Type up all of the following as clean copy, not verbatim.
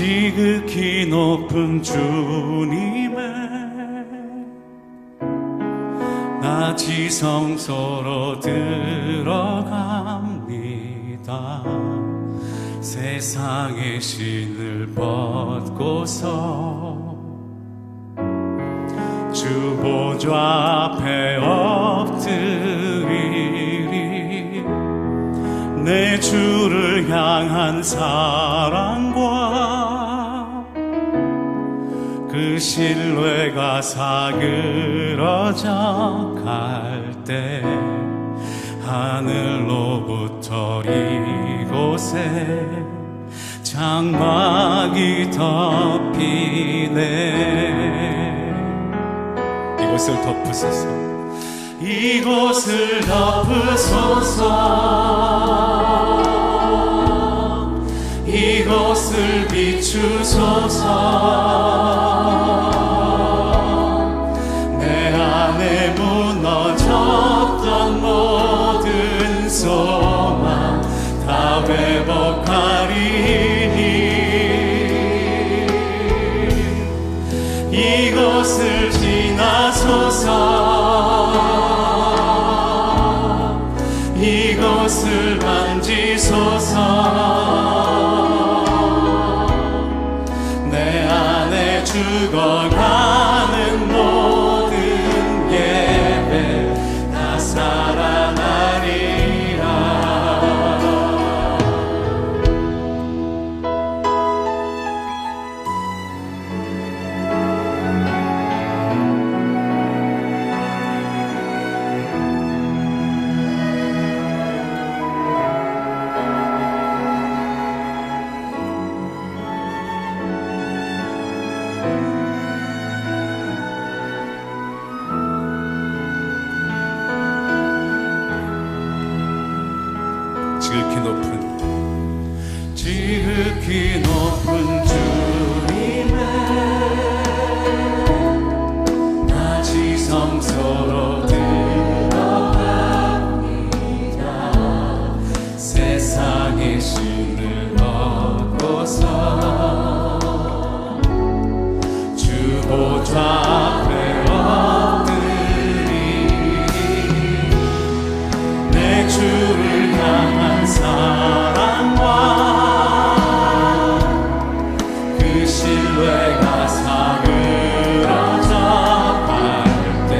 지극히 높은 주님의 나 지성소로 들어갑니다. 세상의 신을 벗고서 주 보좌 앞에 엎드리리. 내 주를 향한 사랑과 그 신뢰가 사그러져 갈 때 하늘로부터 이곳에 장막이 덮이네. 이곳을 덮으소서. 이곳을 덮으소서. 이곳을 비추소서. 내 안에 무너졌던 모든 소망 다 회복하리니. 이곳을 지나소서. 이곳을 만지소서. 내 안에 죽어가는 모든 예배 다 살아나리라. 지극히 높은 주님의 나 지성소로 들어갑니다. 세상의 신을 벗고서 주 보좌 앞에 엎드리니. 내 주를 향한 사랑과 그 신뢰가 사그러져 갈 때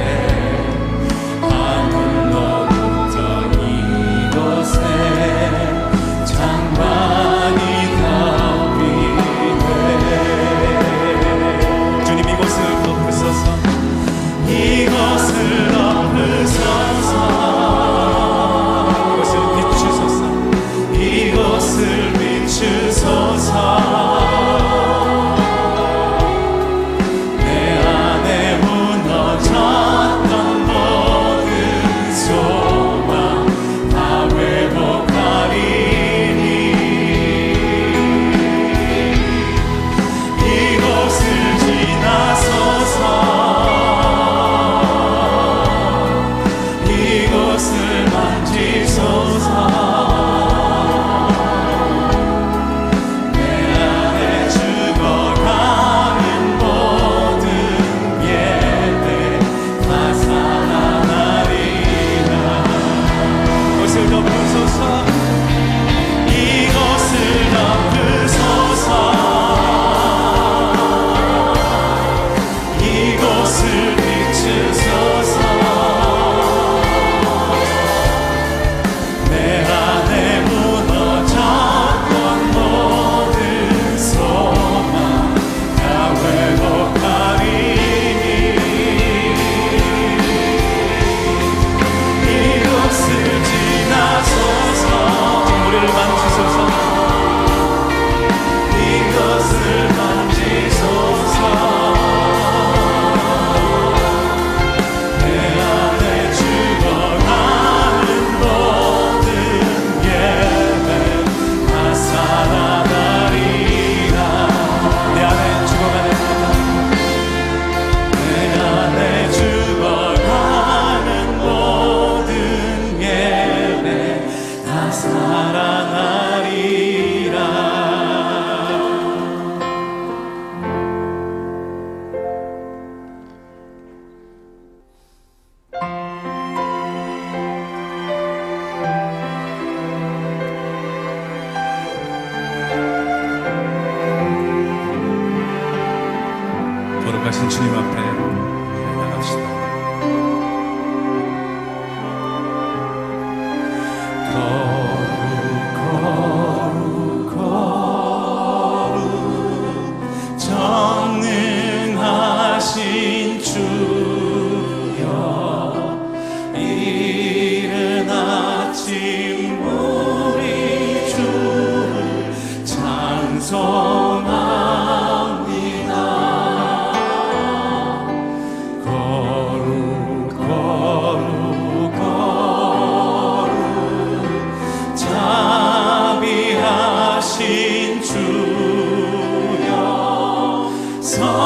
주여 이른 아침 우리 주를 찬송합니다. 거룩 거룩 거룩 자비하신 주여 성삼위일체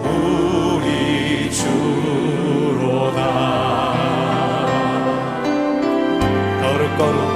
우리 주로다. 거룩 거룩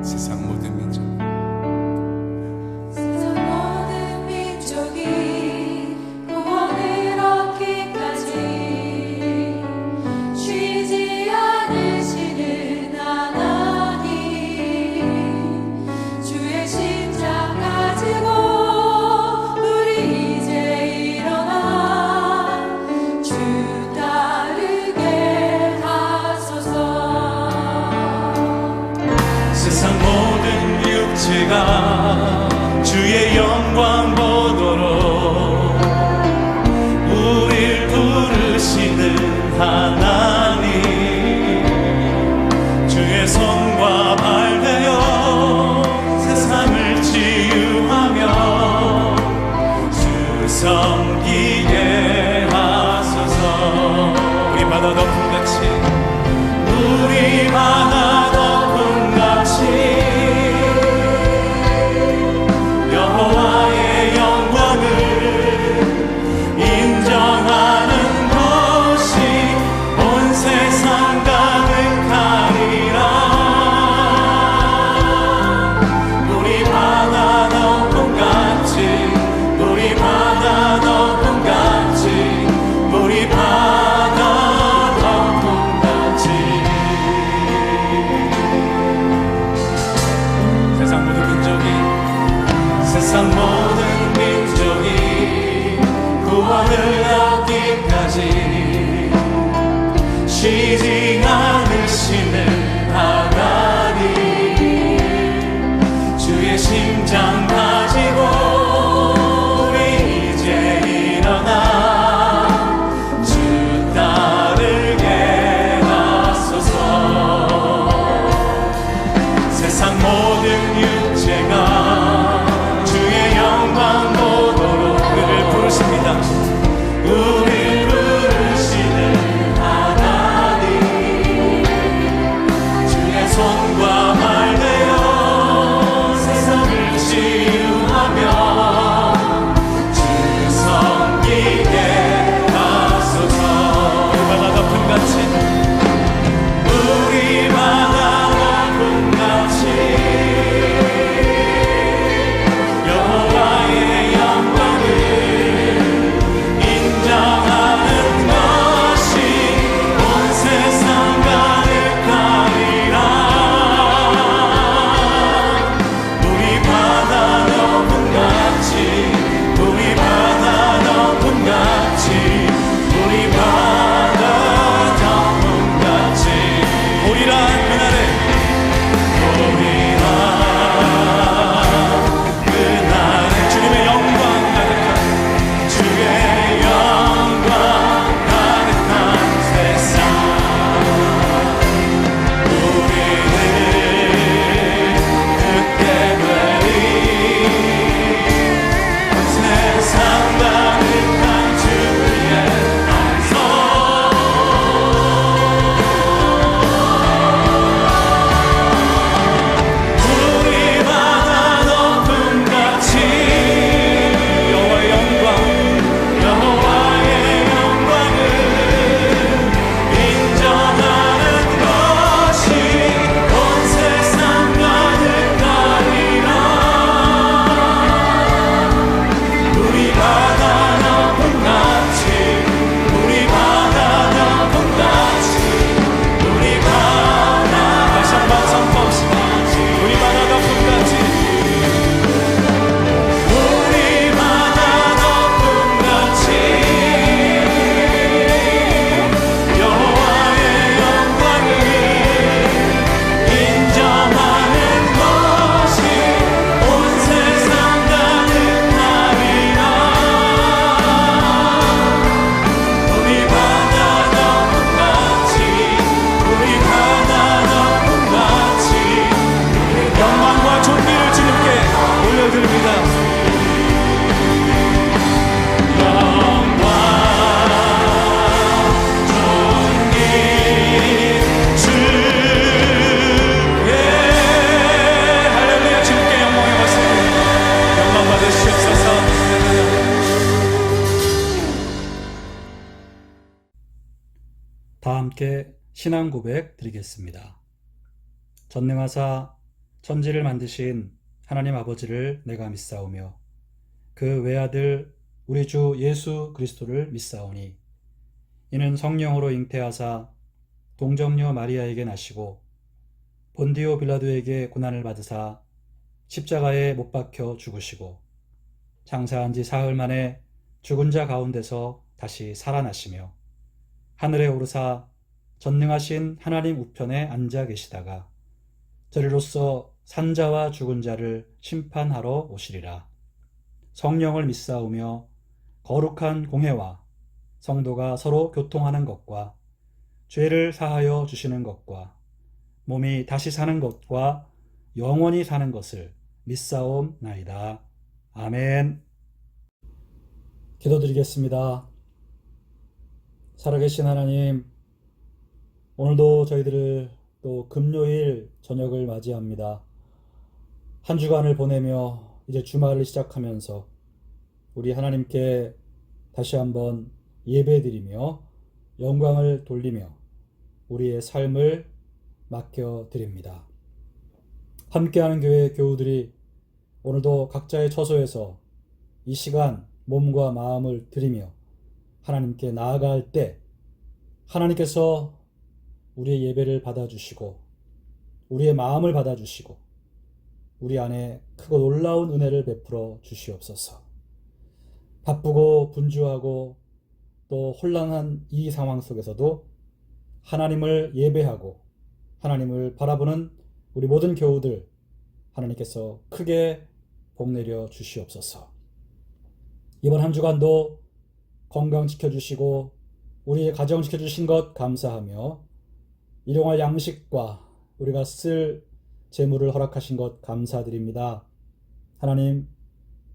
세상 모든 민족 세상 모든 민족이 구원을 얻기까지 쉬지 않으시는 하나님, 주의 십자 가지고 우리 이제 일어나 주 따르게 하소서. 세상 모든 육체가 주의 영광 보도록 우릴 부르시는 하나님, 주의 손과 발 되어 세상을 치유하며 주 섬기게 하소서. 우리 바다 덮음같이 우리 바다 덮음 함께 신앙 고백 드리겠습니다. 전능하사 천지를 만드신 하나님 아버지를 내가 믿사오며 그 외아들 우리 주 예수 그리스도를 믿사오니 이는 성령으로 잉태하사 동정녀 마리아에게 나시고 본디오 빌라도에게 고난을 받으사 십자가에 못 박혀 죽으시고 장사한 지 사흘 만에 죽은 자 가운데서 다시 살아나시며 하늘에 오르사 전능하신 하나님 우편에 앉아 계시다가 저리로서 산자와 죽은 자를 심판하러 오시리라. 성령을 믿사오며 거룩한 공회와 성도가 서로 교통하는 것과 죄를 사하여 주시는 것과 몸이 다시 사는 것과 영원히 사는 것을 믿사옵나이다. 아멘. 기도드리겠습니다. 살아계신 하나님, 오늘도 저희들을 또 금요일 저녁을 맞이합니다. 한 주간을 보내며 이제 주말을 시작하면서 우리 하나님께 다시 한번 예배드리며 영광을 돌리며 우리의 삶을 맡겨드립니다. 함께하는 교회 교우들이 오늘도 각자의 처소에서 이 시간 몸과 마음을 드리며 하나님께 나아갈 때 하나님께서 우리의 예배를 받아주시고 우리의 마음을 받아주시고 우리 안에 크고 놀라운 은혜를 베풀어 주시옵소서. 바쁘고 분주하고 또 혼란한 이 상황 속에서도 하나님을 예배하고 하나님을 바라보는 우리 모든 교우들 하나님께서 크게 복내려 주시옵소서. 이번 한 주간도 건강 지켜주시고 우리의 가정 지켜주신 것 감사하며 일용할 양식과 우리가 쓸 재물을 허락하신 것 감사드립니다. 하나님,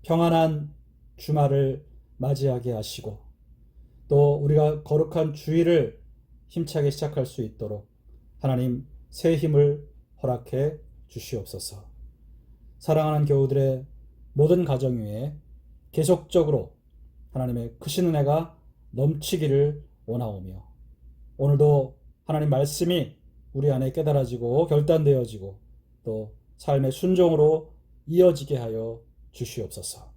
평안한 주말을 맞이하게 하시고 또 우리가 거룩한 주일을 힘차게 시작할 수 있도록 하나님 새 힘을 허락해 주시옵소서. 사랑하는 교우들의 모든 가정 위에 계속적으로 하나님의 크신 은혜가 넘치기를 원하오며 오늘도 하나님 말씀이 우리 안에 깨달아지고 결단되어지고 또 삶의 순종으로 이어지게 하여 주시옵소서.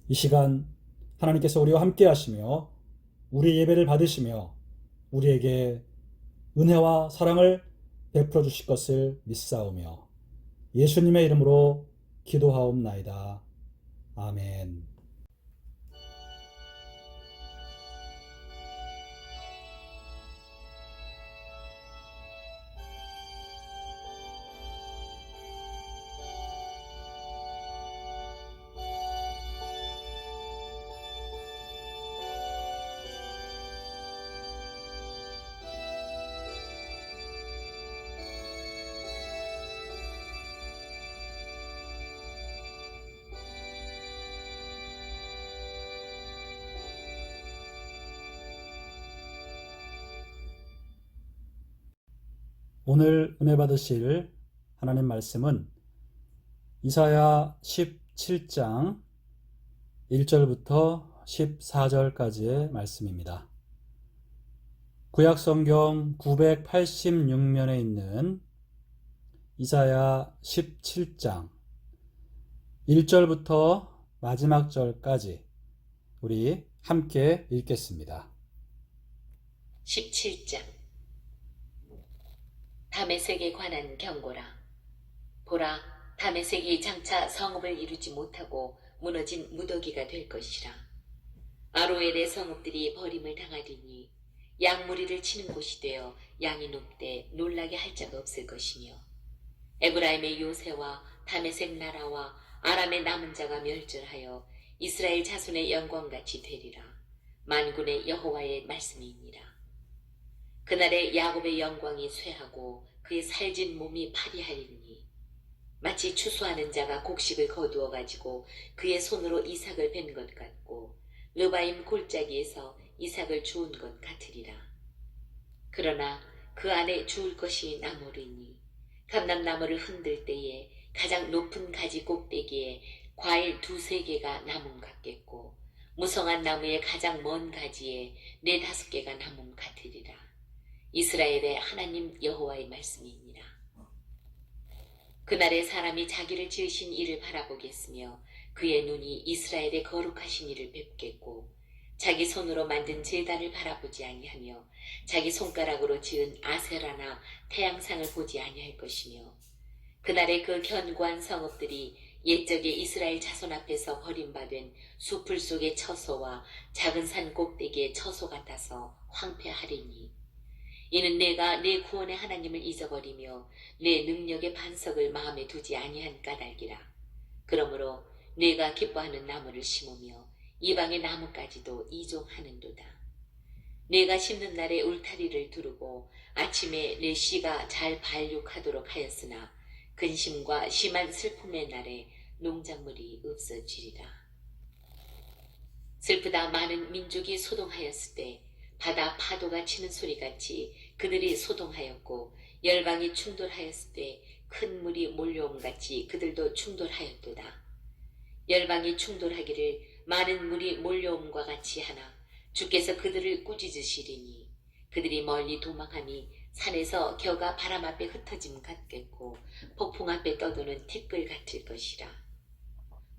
이 시간 하나님께서 우리와 함께 하시며 우리 예배를 받으시며 우리에게 은혜와 사랑을 베풀어 주실 것을 믿사오며 예수님의 이름으로 기도하옵나이다. 아멘. 오늘 은혜 받으실 하나님 말씀은 이사야 17장 1절부터 14절까지의 말씀입니다. 구약성경 986면에 있는 이사야 17장 1절부터 마지막 절까지 우리 함께 읽겠습니다. 17장 다메섹에 관한 경고라. 보라, 다메섹이 장차 성읍을 이루지 못하고 무너진 무더기가 될 것이라. 아로엘의 성읍들이 버림을 당하리니 양무리를 치는 곳이 되어 양이 높되 놀라게 할 자가 없을 것이며 에브라임의 요새와 다메섹 나라와 아람의 남은 자가 멸절하여 이스라엘 자손의 영광같이 되리라. 만군의 여호와의 말씀이니라. 그날에 야곱의 영광이 쇠하고 그의 살진 몸이 파리하리니 마치 추수하는 자가 곡식을 거두어 가지고 그의 손으로 이삭을 벤 것 같고 르바임 골짜기에서 이삭을 주운 것 같으리라. 그러나 그 안에 주울 것이 나무리니 감람나무를 흔들 때에 가장 높은 가지 꼭대기에 과일 2-3개가 나무 같겠고 무성한 나무의 가장 먼 가지에 4-5개가 나무 같으리라. 이스라엘의 하나님 여호와의 말씀이니라. 그날에 사람이 자기를 지으신 이를 바라보겠으며 그의 눈이 이스라엘의 거룩하신 이를 뵙겠고 자기 손으로 만든 제단을 바라보지 아니하며 자기 손가락으로 지은 아세라나 태양상을 보지 아니할 것이며 그날에 그 견고한 성읍들이 옛적의 이스라엘 자손 앞에서 버림받은 수풀 속의 처소와 작은 산 꼭대기의 처소 같아서 황폐하리니 이는 내가 내 구원의 하나님을 잊어버리며 내 능력의 반석을 마음에 두지 아니한 까닭이라. 그러므로 내가 기뻐하는 나무를 심으며 이방의 나무까지도 이종하는도다. 내가 심는 날에 울타리를 두르고 아침에 내 씨가 잘 발육하도록 하였으나 근심과 심한 슬픔의 날에 농작물이 없어지리라. 슬프다. 많은 민족이 소동하였을 때 바다 파도가 치는 소리같이 그들이 소동하였고 열방이 충돌하였을 때 큰 물이 몰려옴같이 그들도 충돌하였도다. 열방이 충돌하기를 많은 물이 몰려옴과 같이 하나 주께서 그들을 꾸짖으시리니 그들이 멀리 도망하니 산에서 겨가 바람 앞에 흩어짐 같겠고 폭풍 앞에 떠도는 티끌 같을 것이라.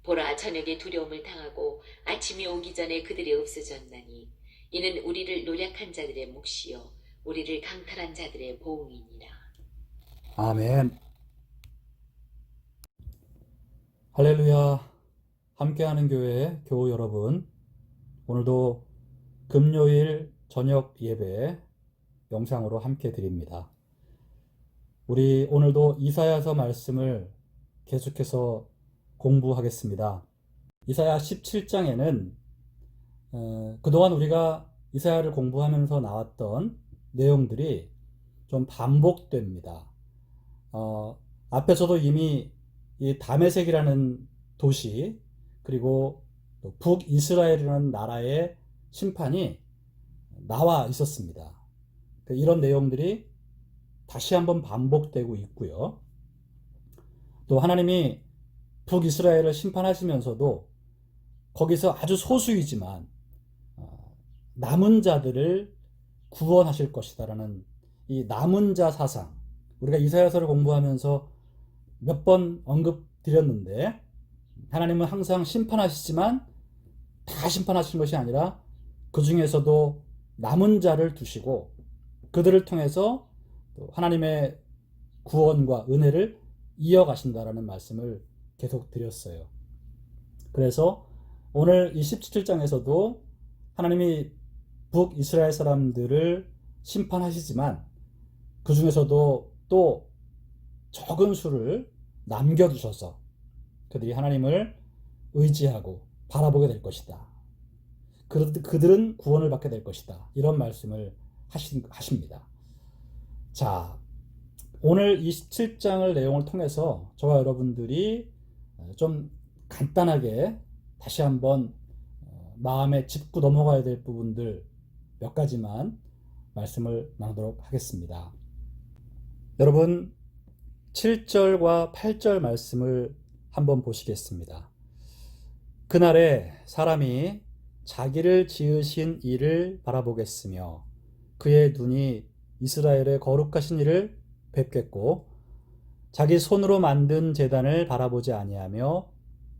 보라, 저녁에 두려움을 당하고 아침이 오기 전에 그들이 없어졌나니 이는 우리를 노력한 자들의 몫이요 우리를 강탈한 자들의 보응이니라. 아멘. 할렐루야. 함께하는 교회 교우 여러분, 오늘도 금요일 저녁 예배 영상으로 함께 드립니다. 우리 오늘도 이사야서 말씀을 계속해서 공부하겠습니다. 이사야 17장에는 그동안 우리가 이사야를 공부하면서 나왔던 내용들이 좀 반복됩니다. 앞에서도 이미 이 다메섹이라는 도시 그리고 북이스라엘이라는 나라의 심판이 나와 있었습니다. 이런 내용들이 다시 한번 반복되고 있고요. 또 하나님이 북이스라엘을 심판하시면서도 거기서 아주 소수이지만 남은 자들을 구원하실 것이다라는 이 남은 자 사상, 우리가 이사야서를 공부하면서 몇 번 언급드렸는데 하나님은 항상 심판하시지만 다 심판하시는 것이 아니라 그 중에서도 남은 자를 두시고 그들을 통해서 하나님의 구원과 은혜를 이어가신다라는 말씀을 계속 드렸어요. 그래서 오늘 이 17장에서도 하나님이 북이스라엘 사람들을 심판하시지만 그 중에서도 또 적은 수를 남겨두셔서 그들이 하나님을 의지하고 바라보게 될 것이다. 그들은 구원을 받게 될 것이다. 이런 말씀을 하십니다. 자, 오늘 27장을 내용을 통해서 저와 여러분들이 좀 간단하게 다시 한번 마음에 짚고 넘어가야 될 부분들 몇 가지만 말씀을 나누도록 하겠습니다. 여러분, 7절과 8절 말씀을 한번 보시겠습니다. 그날에 사람이 자기를 지으신 이를 바라보겠으며 그의 눈이 이스라엘의 거룩하신 이를 뵙겠고 자기 손으로 만든 제단을 바라보지 아니하며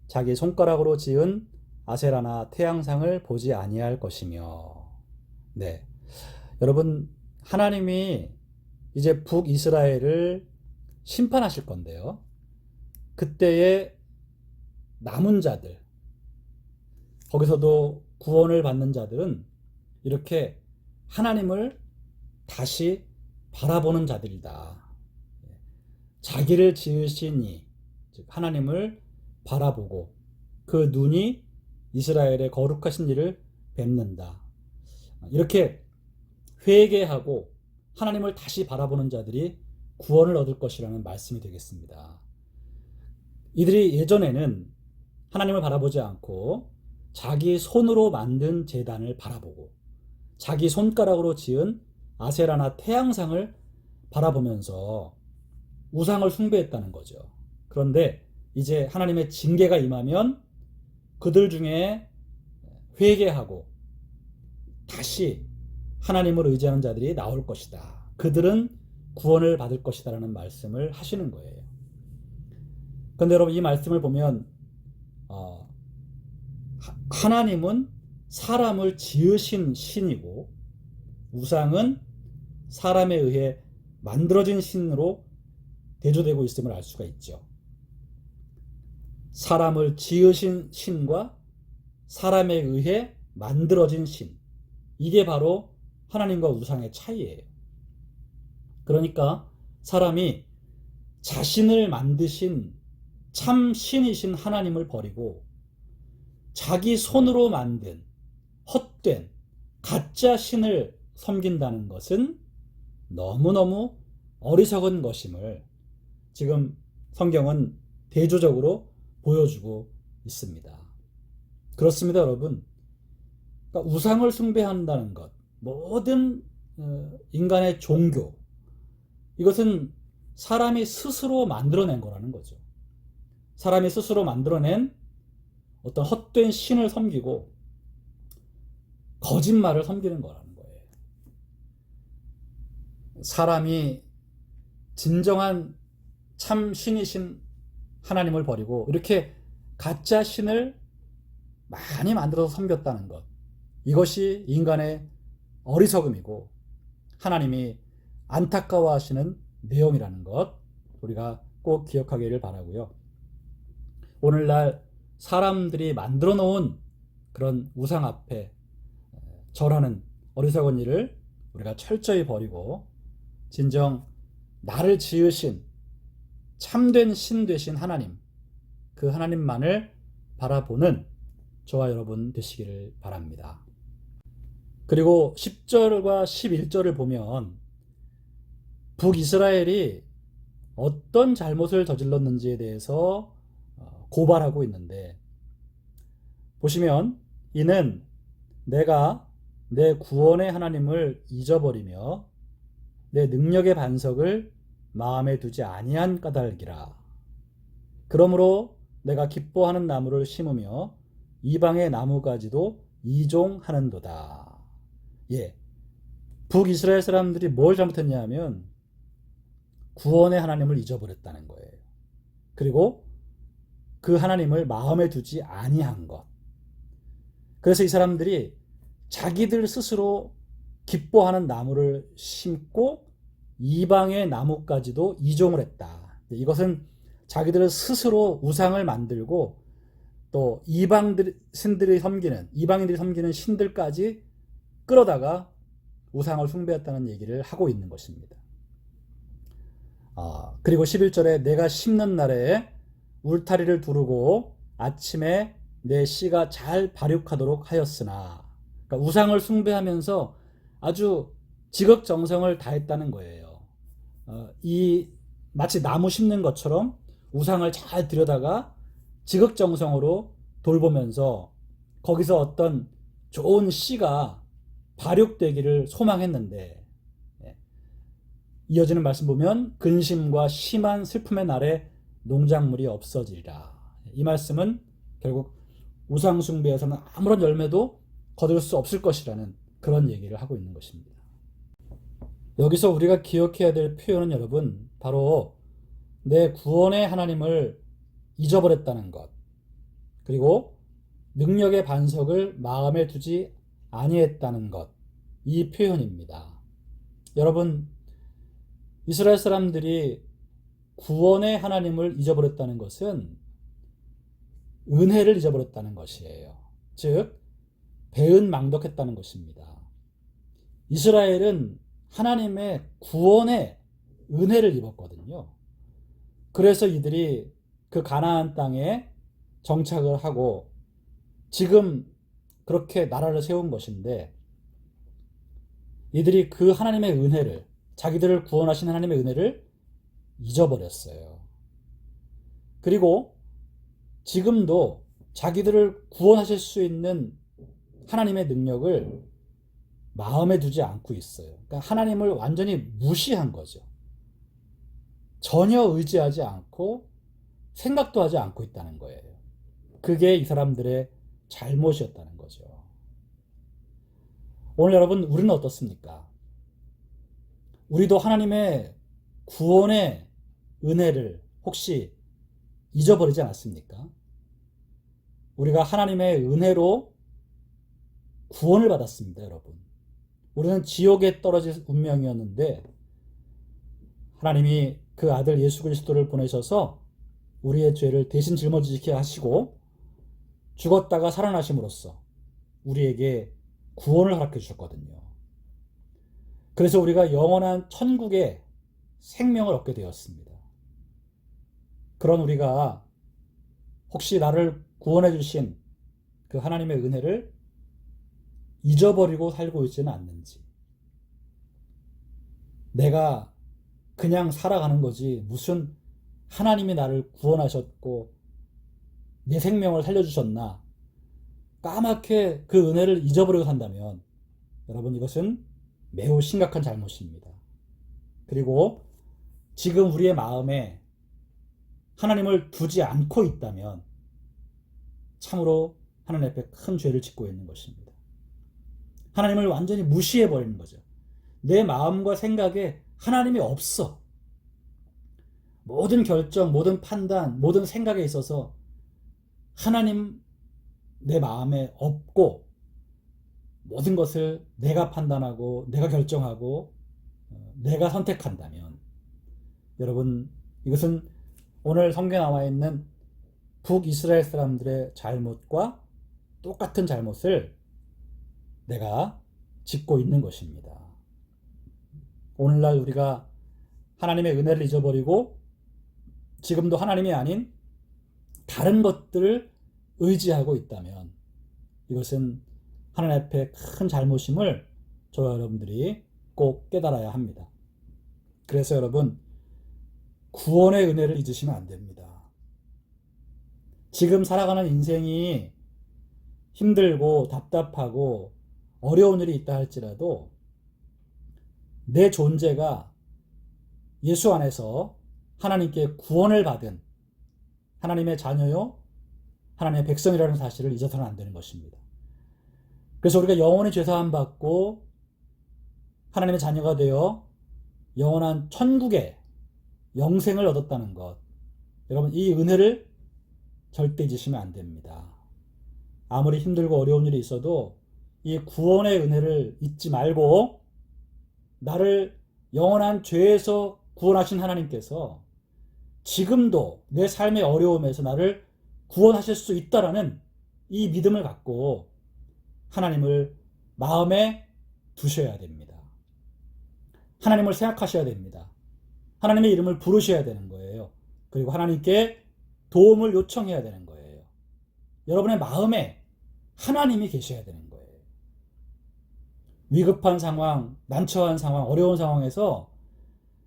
자기 손가락으로 지은 아세라나 태양상을 보지 아니할 것이며. 네, 여러분, 하나님이 이제 북이스라엘을 심판하실 건데요. 그때의 남은 자들, 거기서도 구원을 받는 자들은 이렇게 하나님을 다시 바라보는 자들이다. 자기를 지으신 이, 즉 하나님을 바라보고 그 눈이 이스라엘의 거룩하신 이를 뵙는다. 이렇게 회개하고 하나님을 다시 바라보는 자들이 구원을 얻을 것이라는 말씀이 되겠습니다. 이들이 예전에는 하나님을 바라보지 않고 자기 손으로 만든 제단을 바라보고 자기 손가락으로 지은 아세라나 태양상을 바라보면서 우상을 숭배했다는 거죠. 그런데 이제 하나님의 징계가 임하면 그들 중에 회개하고 다시 하나님을 의지하는 자들이 나올 것이다. 그들은 구원을 받을 것이다라는 말씀을 하시는 거예요. 그런데 여러분 이 말씀을 보면 하나님은 사람을 지으신 신이고 우상은 사람에 의해 만들어진 신으로 대조되고 있음을 알 수가 있죠. 사람을 지으신 신과 사람에 의해 만들어진 신, 이게 바로 하나님과 우상의 차이예요. 그러니까 사람이 자신을 만드신 참 신이신 하나님을 버리고 자기 손으로 만든 헛된 가짜 신을 섬긴다는 것은 너무너무 어리석은 것임을 지금 성경은 대조적으로 보여주고 있습니다. 그렇습니다, 여러분. 그러니까 우상을 숭배한다는 것, 모든 인간의 종교, 이것은 사람이 스스로 만들어낸 거라는 거죠. 사람이 스스로 만들어낸 어떤 헛된 신을 섬기고 거짓말을 섬기는 거라는 거예요. 사람이 진정한 참 신이신 하나님을 버리고 이렇게 가짜 신을 많이 만들어서 섬겼다는 것, 이것이 인간의 어리석음이고 하나님이 안타까워하시는 내용이라는 것, 우리가 꼭 기억하기를 바라고요. 오늘날 사람들이 만들어 놓은 그런 우상 앞에 절하는 어리석은 일을 우리가 철저히 버리고 진정 나를 지으신 참된 신 되신 하나님, 그 하나님만을 바라보는 저와 여러분 되시기를 바랍니다. 그리고 10절과 11절을 보면 북이스라엘이 어떤 잘못을 저질렀는지에 대해서 고발하고 있는데, 보시면 이는 내가 내 구원의 하나님을 잊어버리며 내 능력의 반석을 마음에 두지 아니한 까닭이라. 그러므로 내가 기뻐하는 나무를 심으며 이방의 나무가지도 이종하는도다. 예, 북이스라엘 사람들이 뭘 잘못했냐 하면 구원의 하나님을 잊어버렸다는 거예요. 그리고 그 하나님을 마음에 두지 아니한 것. 그래서 이 사람들이 자기들 스스로 기뻐하는 나무를 심고 이방의 나무까지도 이종을 했다. 이것은 자기들 스스로 우상을 만들고 또 이방인들이 섬기는 신들까지 끌어다가 우상을 숭배했다는 얘기를 하고 있는 것입니다. 그리고 11절에 내가 심는 날에 울타리를 두르고 아침에 내 씨가 잘 발육하도록 하였으나, 그러니까 우상을 숭배하면서 아주 지극정성을 다했다는 거예요. 마치 나무 심는 것처럼 우상을 잘 들여다가 지극정성으로 돌보면서 거기서 어떤 좋은 씨가 발육되기를 소망했는데, 이어지는 말씀 보면 근심과 심한 슬픔의 날에 농작물이 없어지리라. 이 말씀은 결국 우상 숭배에서는 아무런 열매도 거둘 수 없을 것이라는 그런 얘기를 하고 있는 것입니다. 여기서 우리가 기억해야 될 표현은 여러분, 바로 내 구원의 하나님을 잊어버렸다는 것, 그리고 능력의 반석을 마음에 두지 아니했다는 것, 이 표현입니다. 여러분, 이스라엘 사람들이 구원의 하나님을 잊어버렸다는 것은 은혜를 잊어버렸다는 것이에요. 즉, 배은망덕했다는 것입니다. 이스라엘은 하나님의 구원의 은혜를 입었거든요. 그래서 이들이 그 가나안 땅에 정착을 하고 지금 그렇게 나라를 세운 것인데, 이들이 그 하나님의 은혜를, 자기들을 구원하신 하나님의 은혜를 잊어버렸어요. 그리고 지금도 자기들을 구원하실 수 있는 하나님의 능력을 마음에 두지 않고 있어요. 그러니까 하나님을 완전히 무시한 거죠. 전혀 의지하지 않고 생각도 하지 않고 있다는 거예요. 그게 이 사람들의 잘못이었다는 거죠. 오늘 여러분, 우리는 어떻습니까? 우리도 하나님의 구원의 은혜를 혹시 잊어버리지 않았습니까? 우리가 하나님의 은혜로 구원을 받았습니다, 여러분. 우리는 지옥에 떨어질 운명이었는데 하나님이 그 아들 예수 그리스도를 보내셔서 우리의 죄를 대신 짊어지게 하시고 죽었다가 살아나심으로써 우리에게 구원을 허락해 주셨거든요. 그래서 우리가 영원한 천국의 생명을 얻게 되었습니다. 그런 우리가 혹시 나를 구원해 주신 그 하나님의 은혜를 잊어버리고 살고 있지는 않는지, 내가 그냥 살아가는 거지 무슨 하나님이 나를 구원하셨고 내 생명을 살려주셨나 까맣게 그 은혜를 잊어버리고 산다면 여러분, 이것은 매우 심각한 잘못입니다. 그리고 지금 우리의 마음에 하나님을 두지 않고 있다면 참으로 하나님 앞에 큰 죄를 짓고 있는 것입니다. 하나님을 완전히 무시해버리는 거죠. 내 마음과 생각에 하나님이 없어. 모든 결정, 모든 판단, 모든 생각에 있어서 하나님 내 마음에 없고 모든 것을 내가 판단하고 내가 결정하고 내가 선택한다면 여러분, 이것은 오늘 성경에 나와 있는 북이스라엘 사람들의 잘못과 똑같은 잘못을 내가 짓고 있는 것입니다. 오늘날 우리가 하나님의 은혜를 잊어버리고 지금도 하나님이 아닌 다른 것들을 의지하고 있다면 이것은 하나님 앞에 큰 잘못임을 저와 여러분들이 꼭 깨달아야 합니다. 그래서 여러분, 구원의 은혜를 잊으시면 안 됩니다. 지금 살아가는 인생이 힘들고 답답하고 어려운 일이 있다 할지라도 내 존재가 예수 안에서 하나님께 구원을 받은 하나님의 자녀요, 하나님의 백성이라는 사실을 잊어서는 안 되는 것입니다. 그래서 우리가 영원히 죄사함 받고 하나님의 자녀가 되어 영원한 천국의 영생을 얻었다는 것, 여러분, 이 은혜를 절대 잊으시면 안 됩니다. 아무리 힘들고 어려운 일이 있어도 이 구원의 은혜를 잊지 말고 나를 영원한 죄에서 구원하신 하나님께서 지금도 내 삶의 어려움에서 나를 구원하실 수 있다라는 이 믿음을 갖고 하나님을 마음에 두셔야 됩니다. 하나님을 생각하셔야 됩니다. 하나님의 이름을 부르셔야 되는 거예요. 그리고 하나님께 도움을 요청해야 되는 거예요. 여러분의 마음에 하나님이 계셔야 되는 거예요. 위급한 상황, 난처한 상황, 어려운 상황에서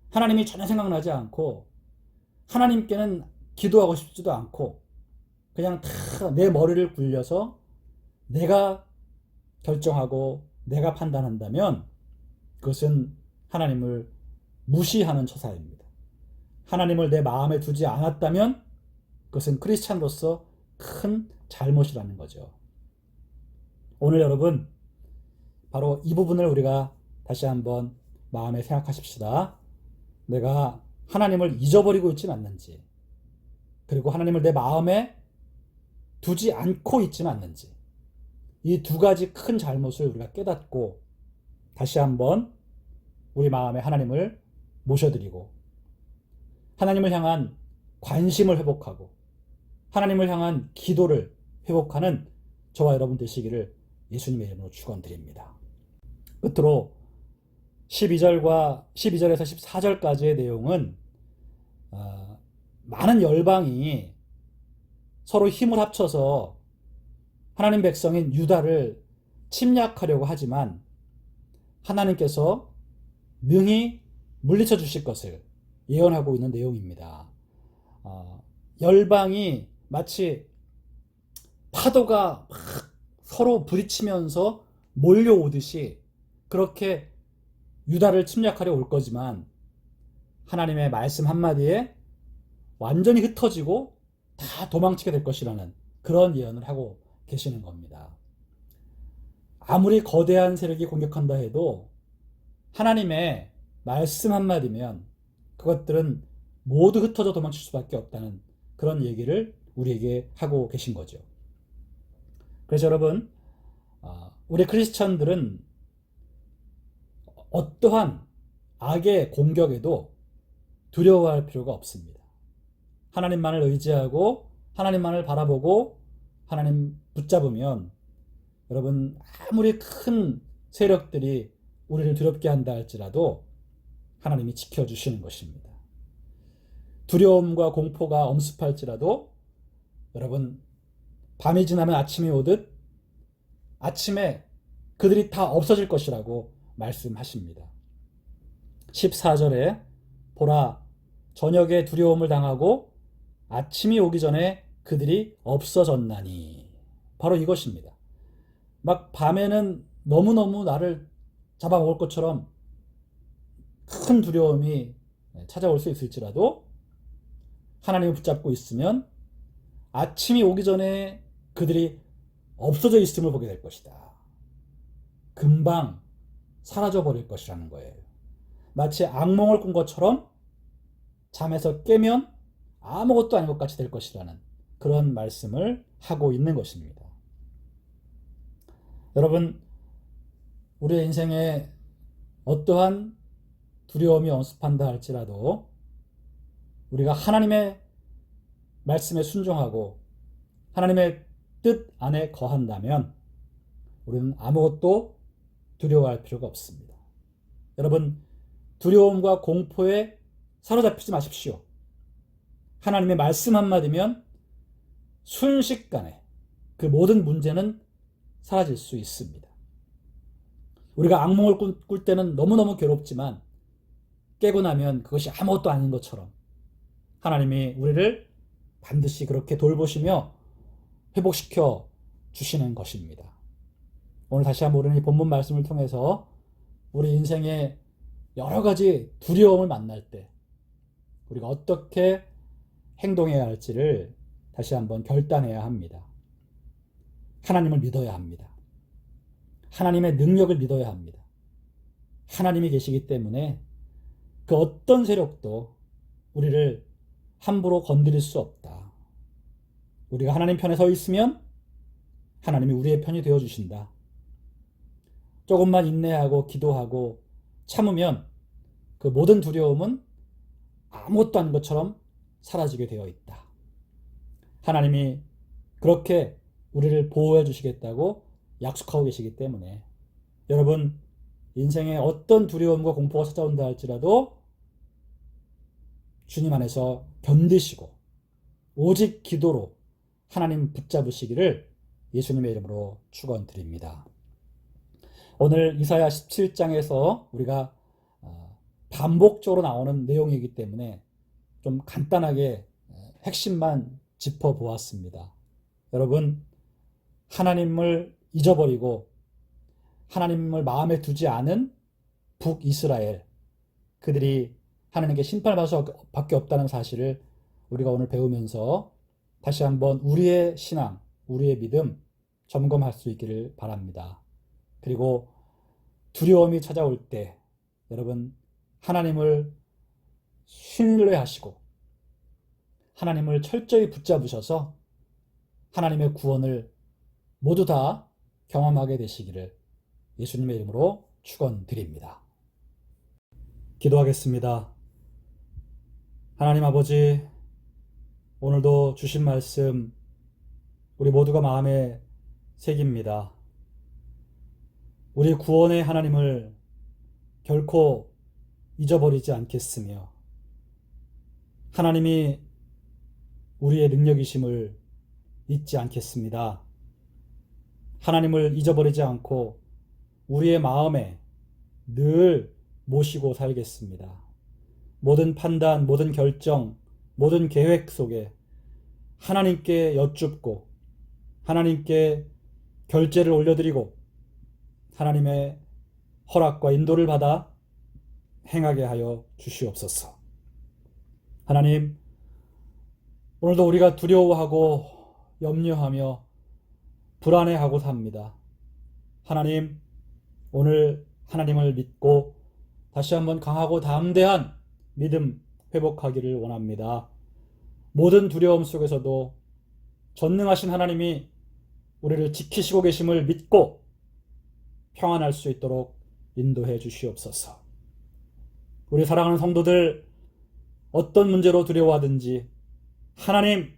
하나님이 전혀 생각나지 않고 하나님께는 기도하고 싶지도 않고 그냥 다 내 머리를 굴려서 내가 결정하고 내가 판단한다면 그것은 하나님을 무시하는 처사입니다. 하나님을 내 마음에 두지 않았다면 그것은 크리스찬으로서 큰 잘못이라는 거죠. 오늘 여러분, 바로 이 부분을 우리가 다시 한번 마음에 생각하십시다. 내가 하나님을 잊어버리고 있지는 않는지, 그리고 하나님을 내 마음에 두지 않고 있지는 않는지, 이 두 가지 큰 잘못을 우리가 깨닫고 다시 한번 우리 마음에 하나님을 모셔드리고 하나님을 향한 관심을 회복하고 하나님을 향한 기도를 회복하는 저와 여러분 되시기를 예수님의 이름으로 축원드립니다. 끝으로 12절에서 14절까지의 내용은 많은 열방이 서로 힘을 합쳐서 하나님 백성인 유다를 침략하려고 하지만 하나님께서 능히 물리쳐 주실 것을 예언하고 있는 내용입니다. 열방이 마치 파도가 막 서로 부딪히면서 몰려오듯이 그렇게 유다를 침략하려 올 거지만 하나님의 말씀 한마디에 완전히 흩어지고 다 도망치게 될 것이라는 그런 예언을 하고 계시는 겁니다. 아무리 거대한 세력이 공격한다 해도 하나님의 말씀 한마디면 그것들은 모두 흩어져 도망칠 수밖에 없다는 그런 얘기를 우리에게 하고 계신 거죠. 그래서 여러분, 우리 크리스천들은 어떠한 악의 공격에도 두려워할 필요가 없습니다. 하나님만을 의지하고 하나님만을 바라보고 하나님 붙잡으면 여러분, 아무리 큰 세력들이 우리를 두렵게 한다 할지라도 하나님이 지켜주시는 것입니다. 두려움과 공포가 엄습할지라도 여러분, 밤이 지나면 아침이 오듯 아침에 그들이 다 없어질 것이라고 말씀하십니다. 14절에 보라, 저녁에 두려움을 당하고 아침이 오기 전에 그들이 없어졌나니. 바로 이것입니다. 막 밤에는 너무너무 나를 잡아먹을 것처럼 큰 두려움이 찾아올 수 있을지라도 하나님을 붙잡고 있으면 아침이 오기 전에 그들이 없어져 있음을 보게 될 것이다. 금방 사라져 버릴 것이라는 거예요. 마치 악몽을 꾼 것처럼 잠에서 깨면 아무것도 아닌 것 같이 될 것이라는 그런 말씀을 하고 있는 것입니다. 여러분, 우리의 인생에 어떠한 두려움이 엄습한다 할지라도 우리가 하나님의 말씀에 순종하고 하나님의 뜻 안에 거한다면 우리는 아무것도 두려워할 필요가 없습니다. 여러분, 두려움과 공포에 사로잡히지 마십시오. 하나님의 말씀 한마디면 순식간에 그 모든 문제는 사라질 수 있습니다. 우리가 악몽을 꿀 때는 너무너무 괴롭지만 깨고 나면 그것이 아무것도 아닌 것처럼 하나님이 우리를 반드시 그렇게 돌보시며 회복시켜 주시는 것입니다. 오늘 다시 한번 우리는 이 본문 말씀을 통해서 우리 인생의 여러 가지 두려움을 만날 때 우리가 어떻게 행동해야 할지를 다시 한번 결단해야 합니다. 하나님을 믿어야 합니다. 하나님의 능력을 믿어야 합니다. 하나님이 계시기 때문에 그 어떤 세력도 우리를 함부로 건드릴 수 없다. 우리가 하나님 편에 서 있으면 하나님이 우리의 편이 되어주신다. 조금만 인내하고 기도하고 참으면 그 모든 두려움은 아무것도 아닌 것처럼 사라지게 되어 있다. 하나님이 그렇게 우리를 보호해 주시겠다고 약속하고 계시기 때문에 여러분, 인생에 어떤 두려움과 공포가 찾아온다 할지라도 주님 안에서 견디시고 오직 기도로 하나님 붙잡으시기를 예수님의 이름으로 축원드립니다. 오늘 이사야 17장에서 우리가 반복적으로 나오는 내용이기 때문에 좀 간단하게 핵심만 짚어보았습니다. 여러분, 하나님을 잊어버리고 하나님을 마음에 두지 않은 북이스라엘, 그들이 하나님께 심판을 받을 수밖에 없다는 사실을 우리가 오늘 배우면서 다시 한번 우리의 신앙, 우리의 믿음 점검할 수 있기를 바랍니다. 그리고 두려움이 찾아올 때 여러분, 하나님을 신뢰하시고 하나님을 철저히 붙잡으셔서 하나님의 구원을 모두 다 경험하게 되시기를 예수님의 이름으로 축원드립니다. 기도하겠습니다. 하나님 아버지, 오늘도 주신 말씀 우리 모두가 마음에 새깁니다. 우리 구원의 하나님을 결코 잊어버리지 않겠으며 하나님이 우리의 능력이심을 잊지 않겠습니다. 하나님을 잊어버리지 않고 우리의 마음에 늘 모시고 살겠습니다. 모든 판단, 모든 결정, 모든 계획 속에 하나님께 여쭙고 하나님께 결제를 올려드리고 하나님의 허락과 인도를 받아 행하게 하여 주시옵소서. 하나님, 오늘도 우리가 두려워하고 염려하며 불안해하고 삽니다. 하나님, 오늘 하나님을 믿고 다시 한번 강하고 담대한 믿음 회복하기를 원합니다. 모든 두려움 속에서도 전능하신 하나님이 우리를 지키시고 계심을 믿고 평안할 수 있도록 인도해 주시옵소서. 우리 사랑하는 성도들, 어떤 문제로 두려워하든지 하나님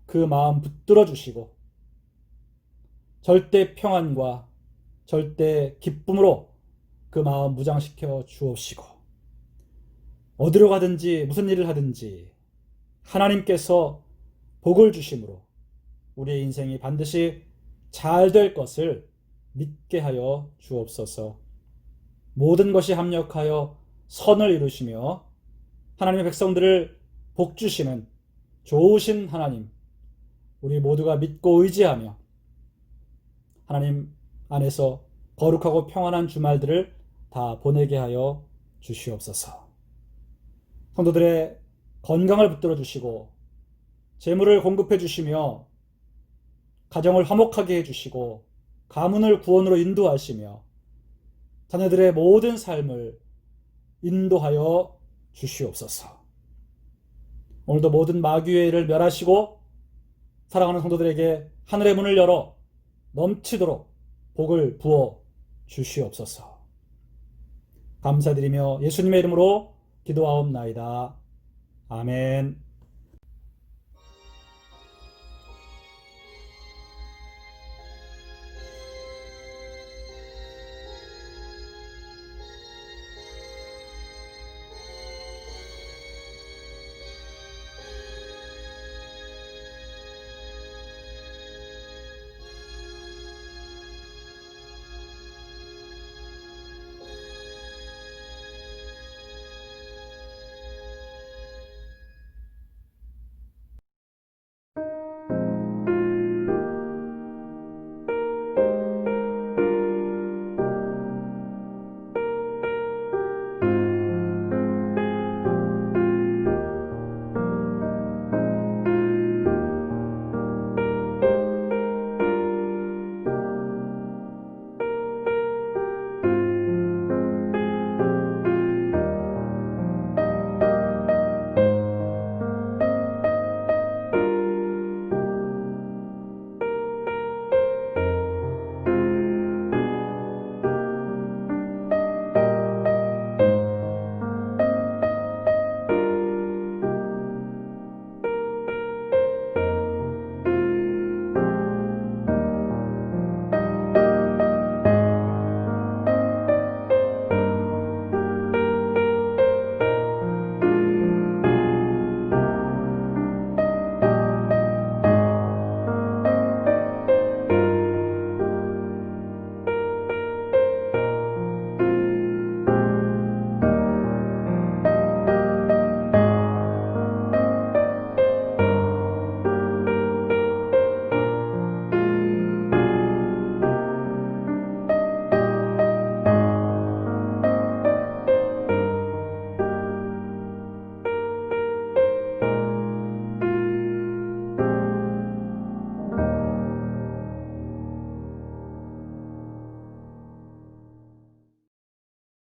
그 마음 붙들어 주시고 절대 평안과 절대 기쁨으로 그 마음 무장시켜 주옵시고, 어디로 가든지 무슨 일을 하든지 하나님께서 복을 주심으로 우리의 인생이 반드시 잘 될 것을 믿게 하여 주옵소서. 모든 것이 합력하여 선을 이루시며 하나님의 백성들을 복 주시는 좋으신 하나님, 우리 모두가 믿고 의지하며 하나님 안에서 거룩하고 평안한 주말들을 다 보내게 하여 주시옵소서. 성도들의 건강을 붙들어 주시고 재물을 공급해 주시며 가정을 화목하게 해 주시고 가문을 구원으로 인도하시며 자녀들의 모든 삶을 인도하여 주시옵소서. 오늘도 모든 마귀의 일을 멸하시고 사랑하는 성도들에게 하늘의 문을 열어 넘치도록 복을 부어 주시옵소서. 감사드리며 예수님의 이름으로 기도하옵나이다. 아멘.